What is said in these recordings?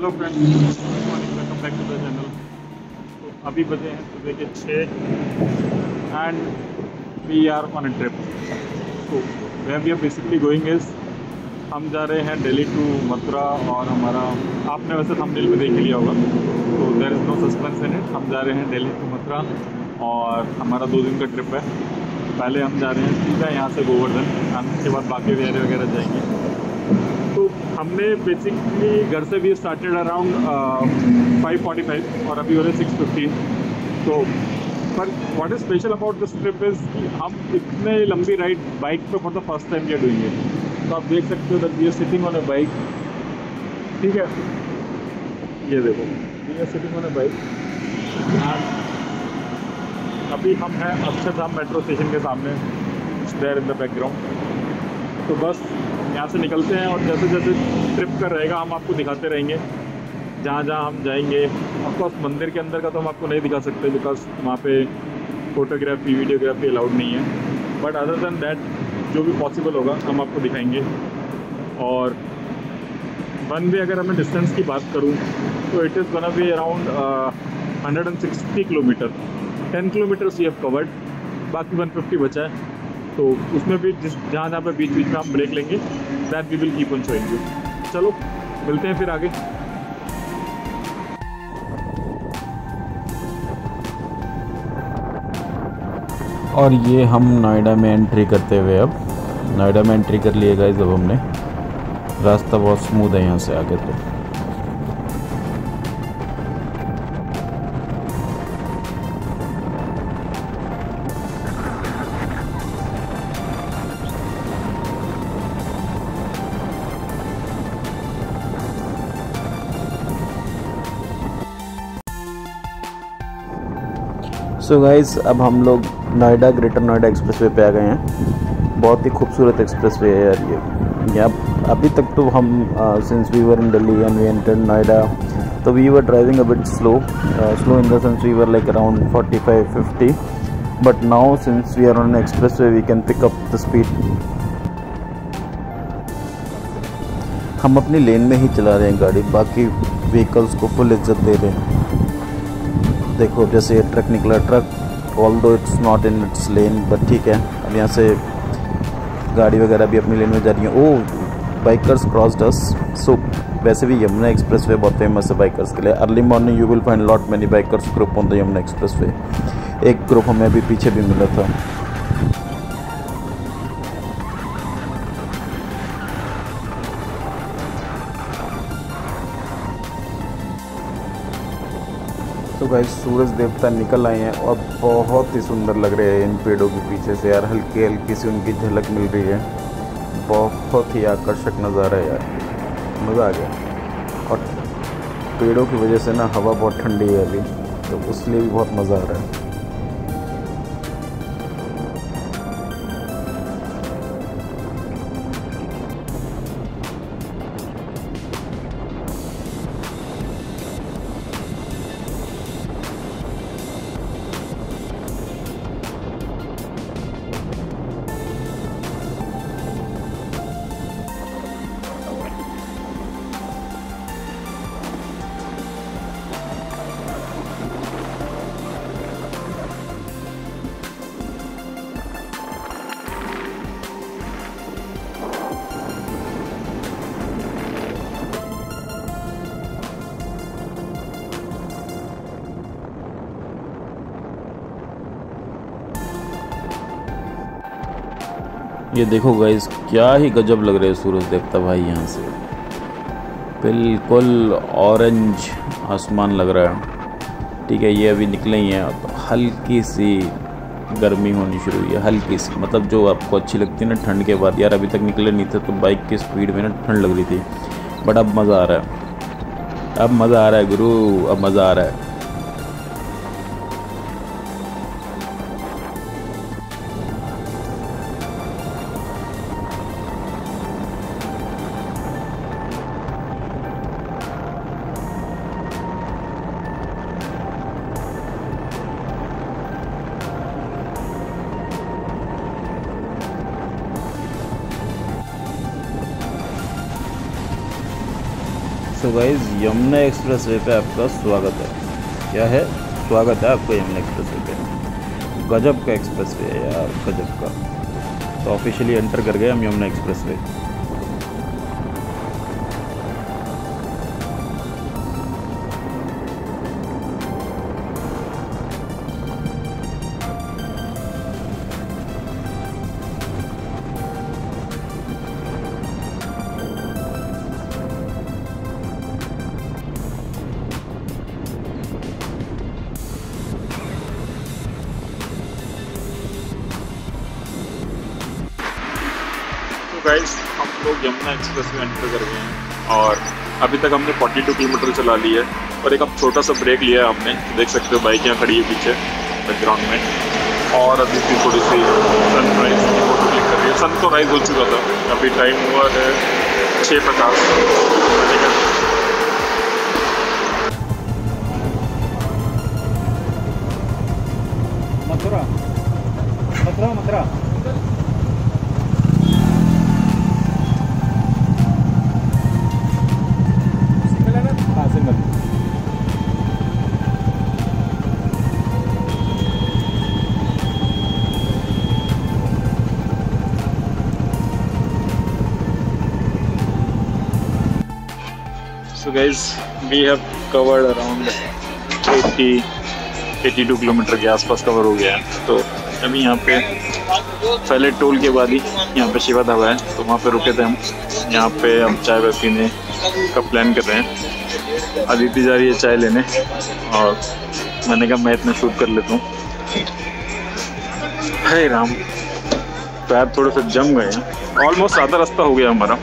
Hello friends, good morning, welcome back to the channel. तो अभी बजे हैं सुबह के 6 and we are on a trip. तो where we are basically going is, हम जा रहे हैं दिल्ली टू मथुरा। और हमारा, आपने वैसे थंबनेल में देख ही लिया होगा, तो there is no suspense in it. हम जा रहे हैं दिल्ली टू मथुरा और हमारा 2 दिन का ट्रिप है। पहले हम जा रहे हैं सीधा यहाँ से गोवर्धन, उसके बाद बाकी एरिया वगैरह जाएंगे। तो हमने बेसिकली घर से भी स्टार्टेड अराउंड 5:45 और अभी हो रहे 6:15। तो पर what is special about this trip is कि हम इतने लंबी राइड बाइक पे for the first time we are doing it. तो आप देख सकते हो that we are sitting on a bike. ठीक है, ये देखो, we are sitting on a bike. अभी हम हैं अक्षरधाम मेट्रो स्टेशन के सामने, देयर इन द बैकग्राउंड। तो बस यहाँ से निकलते हैं और जैसे जैसे ट्रिप का रहेगा हम आपको दिखाते रहेंगे जहाँ जहाँ हम जाएंगे। ऑफकोर्स मंदिर के अंदर का तो हम आपको नहीं दिखा सकते बिकॉज वहाँ पे फ़ोटोग्राफी वीडियोग्राफी अलाउड नहीं है, बट अदर दैन दैट जो भी पॉसिबल होगा हम आपको दिखाएंगे। और वन वे अगर मैं डिस्टेंस की बात करूँ तो it is gonna be around 160 kilometre. 10 kilometres we have covered, बाकी 150 बचा है। तो उसमें भी जहाँ जहाँ पे बीच बीच में हम ब्रेक लेंगे, that we will keep on showing you. चलो मिलते हैं फिर आगे। और ये हम नोएडा में एंट्री करते हुए, अब नोएडा में एंट्री कर लिए गाइस। अब हमने, रास्ता बहुत स्मूथ है यहाँ से आगे। तो सो गाइस, अब हम लोग नोएडा, ग्रेटर नोएडा एक्सप्रेसवे पे आ गए हैं। बहुत ही खूबसूरत एक्सप्रेसवे है यार ये। अभी तक तो हम since we were in Delhi and we entered Noida, तो we were driving a bit slow in the sense we were like around 45-50, but now since we are on expressway we can pick up the speed. हम अपनी लेन में ही चला रहे हैं गाड़ी, बाकी vehicles को फुल इज्जत दे रहे हैं। देखो जैसे ट्रक निकला, truck although it's not in its lane, but ठीक है। अब यहाँ से गाड़ी वगैरह भी अपनी लेन में जा रही है। ओह, बाइकर्स क्रॉस्ड अस। सो वैसे भी यमुना एक्सप्रेस वे बहुत फेमस है बाइकर्स के लिए। Early morning you will find lot many bikers group on the Yamuna express way. एक ग्रुप हमें अभी पीछे भी मिला था। तो गाइस, सूरज देवता निकल आए हैं और बहुत ही सुंदर लग रहे हैं इन पेड़ों के पीछे से यार। हल्की हल्की सी उनकी झलक मिल रही है। बहुत ही आकर्षक नज़ारा है यार, मज़ा आ गया। और पेड़ों की वजह से ना हवा बहुत ठंडी है अभी, तो उसलिए भी बहुत मज़ा आ रहा है। ये देखो गाइस, क्या ही गजब लग रहे हैं सूरज देवता भाई। यहाँ से बिल्कुल ऑरेंज आसमान लग रहा है। ठीक है, ये अभी निकले ही हैं, तो हल्की सी गर्मी होनी शुरू हुई है, हल्की सी, मतलब जो आपको अच्छी लगती है ना ठंड के बाद। यार अभी तक निकले नहीं थे तो बाइक की स्पीड में ना ठंड लग रही थी, बट अब मज़ा आ रहा है। अब मज़ा आ रहा है गुरु, अब मज़ा आ रहा है। So guys Yamuna express way पे आपका स्वागत है। क्या है? स्वागत है आपको यमुना एक्सप्रेस वे पे। गजब का एक्सप्रेस वे है यार, गजब का। तो ऑफिशियली एंटर कर गए हम यमुना एक्सप्रेस वे। गाइस हम लोग यमुना एक्सप्रेस में एंटर कर गए हैं और अभी तक हमने 42 किलोमीटर चला लिया है और एक अब छोटा सा ब्रेक लिया है हमने। देख सकते हो बाइक यहाँ खड़ी है पीछे बैकग्राउंड में। और अभी भी थोड़ी सी सनराइज की फोटो क्लिक कर रही है। सन तो राइज हो चुका था, अभी टाइम हुआ है 6:50। Mathura Mathura Mathura So guys, we have covered around 82 kilometre के आसपास कवर हो गया है। तो अभी यहाँ पे पहले टोल के बाद ही यहाँ पे शिवा ढाबा है, तो वहाँ पे रुके थे हम। यहाँ पे हम चाय वाय पीने का प्लान कर रहे हैं। अदिति जा रही है चाय लेने और मैंने कहा मैं इतना शूट कर लेता हूँ। हे राम, पैर थोड़े से जम गए हैं। ऑलमोस्ट आधा रास्ता हो गया हमारा।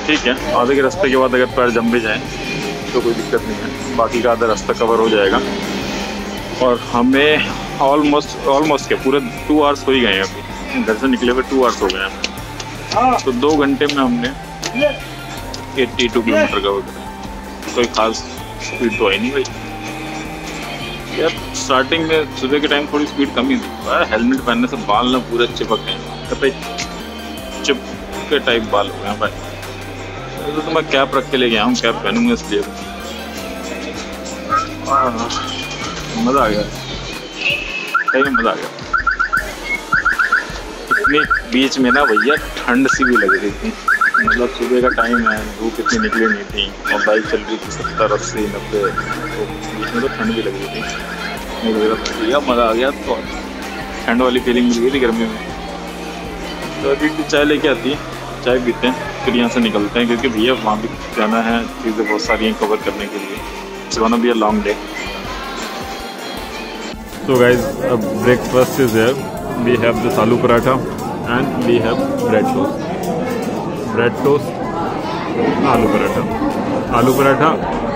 ठीक है, आधे के रास्ते के बाद अगर पैर जम भी जाए तो कोई दिक्कत नहीं है, बाकी का आधा रास्ता कवर हो जाएगा। और हमें ऑलमोस्ट क्या पूरे 2 आवर्स हो ही गए हैं। अभी घर से निकले हुए 2 आवर्स हो गए हैं। तो 2 घंटे में हमने 82 किलोमीटर कवर करा। कोई खास स्पीड तो है नहीं भाई यार। स्टार्टिंग में सुबह के टाइम थोड़ी स्पीड कम ही थी। हेलमेट पहनने से बाल ना पूरे चिपक गए, चिप के टाइप बाल हो गए भाई। तो मैं कैप रख के ले गया हूँ, कैप पहनूंगा इसलिए। मज़ा आ गया, सही में मज़ा आ गया। इतनी बीच में ना भैया ठंड सी भी लग रही थी। मतलब सुबह का टाइम है, धूप इतनी निकली नहीं थी और बाइक चल रही थी 70, 80, 90। तो बीच में तो ठंड भी लग रही थी। भैया मज़ा आ गया। तो ठंड वाली फीलिंग मिल गई थी गर्मी में। तो अभी चाय लेके आती है, चाय पीते हैं, फिर यहाँ से निकलते हैं क्योंकि भैया वहाँ भी जाना है। चीज़ें बहुत सारी हैं कवर करने के लिए। It's gonna be a long day. So guys, breakfast is there. We have this aloo paratha and we have bread toast. Bread toast, aloo paratha. Aloo paratha,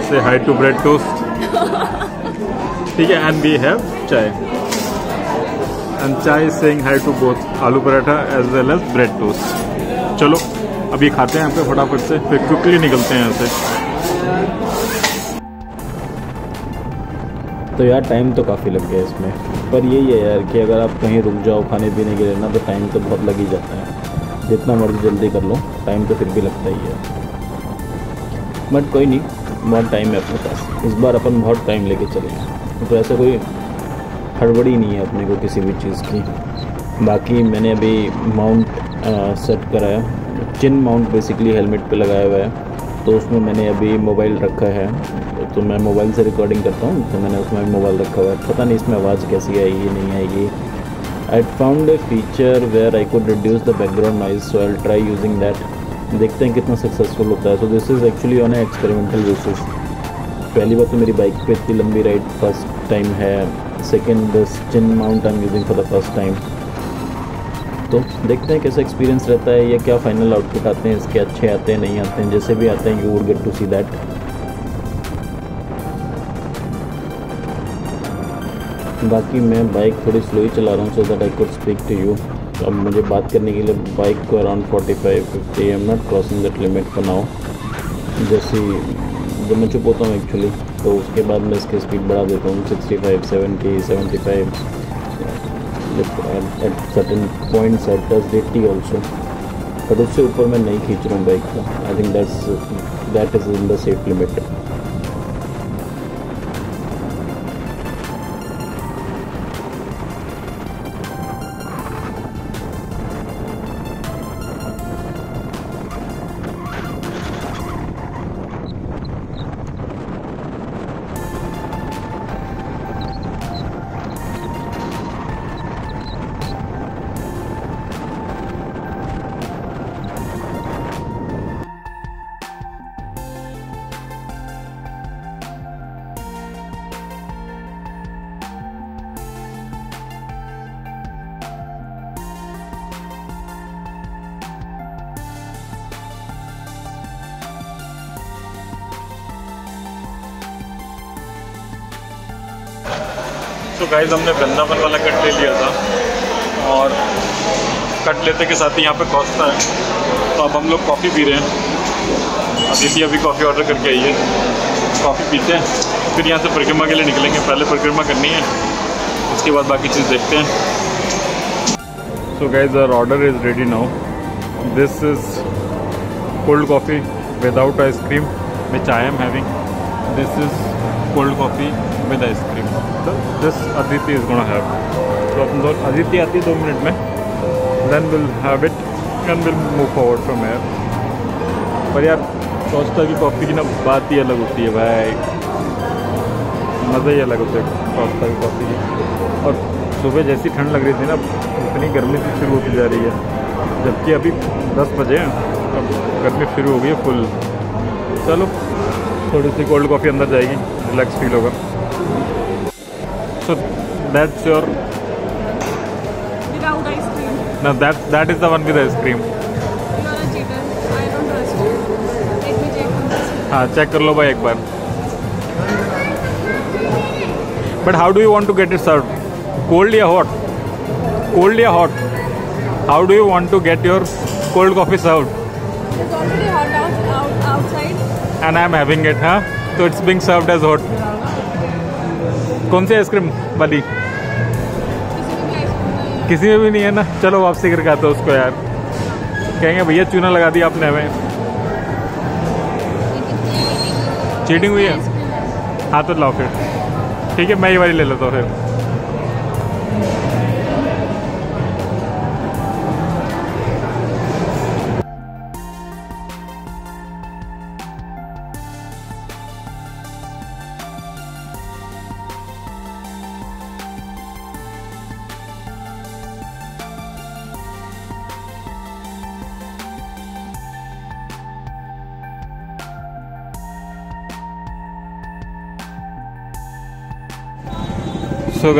say hi to bread toast. ठीक है, and we have chai. And chai is saying hi to both aloo paratha as well as bread toast. चलो अभी खाते हैं यहाँ पे फटाफट से, फिर क्विकली निकलते हैं यहाँ से। तो यार टाइम तो काफ़ी लग गया इसमें, पर यही है यार कि अगर आप कहीं रुक जाओ खाने पीने के लिए ना, तो टाइम तो बहुत लग ही जाता है। जितना मर्जी जल्दी कर लो, टाइम तो फिर भी लगता ही है। बट कोई नहीं, बहुत टाइम है अपने पास। इस बार अपन बहुत टाइम लेके चले हैं, तो ऐसा कोई हड़बड़ी नहीं है अपने को किसी भी चीज़ की। बाकी मैंने अभी माउंट सेट कराया, चिन माउंट बेसिकली हेलमेट पे लगाया हुआ है। तो उसमें मैंने अभी मोबाइल रखा है, तो मैं मोबाइल से रिकॉर्डिंग करता हूँ, तो मैंने उसमें मोबाइल रखा हुआ है। पता नहीं इसमें आवाज़ कैसी आएगी नहीं आएगी। I found a feature where I could reduce the background noise, so I will try using that. देखते हैं कितना सक्सेसफुल होता है। So this is actually on a experimental basis. पहली बात तो मेरी बाइक पे इतनी लंबी राइड फर्स्ट टाइम है। Second, this chin mount I am using for the first time. तो देखते हैं कैसा एक्सपीरियंस रहता है या क्या फाइनल आउटपुट आते हैं इसके। अच्छे आते हैं नहीं आते हैं, जैसे भी आते हैं you would get to see that. बाकी मैं बाइक थोड़ी स्लो ही चला रहा हूँ so that I could speak to you. अब मुझे बात करने के लिए बाइक को around 45-50 I am not crossing that limit for now. जैसे जब मैं चुप होता हूँ एक्चुअली, तो उसके बाद मैं इसकी स्पीड बढ़ा देता हूँ 65, 70, 75। At certain points at 80 also, but उससे ऊपर मैं नहीं खींच रहा हूँ बाइक को। I think that's that is in the safe limit. तो गाइस हमने वृंदावन वाला कट ले लिया था और कट लेते के साथ ही यहाँ पे कॉस्ता है, तो अब हम लोग कॉफ़ी पी रहे हैं। अदिति अभी कॉफ़ी ऑर्डर करके आई है, कॉफ़ी पीते हैं फिर यहाँ से परिक्रमा के लिए निकलेंगे। पहले परिक्रमा करनी है, उसके बाद बाकी चीज़ देखते हैं। So guys our order is ready now. This is cold coffee without ice cream which I am having. This is cold coffee with ice cream. This Aditi is gonna have. तो अपन दो अदिति आती है 2 मिनट में, then will have it and will move forward from here. पर यार Costa की coffee की ना बात ही अलग होती है भाई, मज़ा ही अलग होता है कोस्टा की कॉफ़ी की। और सुबह जैसी ठंड लग रही थी ना, इतनी गर्मी सी शुरू होती जा रही है, जबकि अभी 10 बजे हैं, अब गर्मी शुरू हो गई है फुल। चलो थोड़ी सी कोल्ड कॉफ़ी अंदर जाएगी, रिलैक्स फील होगा। So that's your Without ice cream. No, that is the one with ice cream. You are a cheater. I don't trust you. Let me check on this. हाँ check कर लो भाई एक बार। But how do you want to get it served? Cold या hot? Cold या hot? How do you want to get your cold coffee served? It's already hot outside. And I am having it, हाँ? So it's being served as hot. कौन सी ice cream वाली? किसी में भी नहीं है ना। चलो वापसी करके आते हो उसको यार, कहेंगे भैया चूना लगा दिया आपने हमें। चीटिंग हुई है। हाँ तो लाओ फिर, ठीक है मैं ये वाली ले लेता हूँ फिर। सो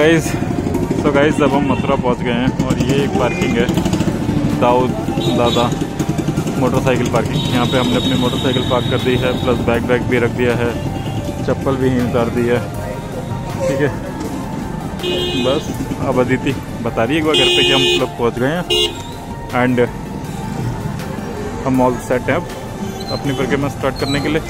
गाइज़ अब हम मथुरा पहुंच गए हैं और ये एक पार्किंग है, दाऊद दादा मोटरसाइकिल पार्किंग। यहाँ पे हमने अपनी मोटरसाइकिल पार्क कर दी है, प्लस बैग भी रख दिया है, चप्पल भी यहीं उतार दी है। ठीक है, बस अब अदिति बता रही है एक बार घर पे कि हम लोग पहुँच गए हैं एंड हम ऑल सेट हैं अब अपनी परिक्रमा स्टार्ट करने के लिए।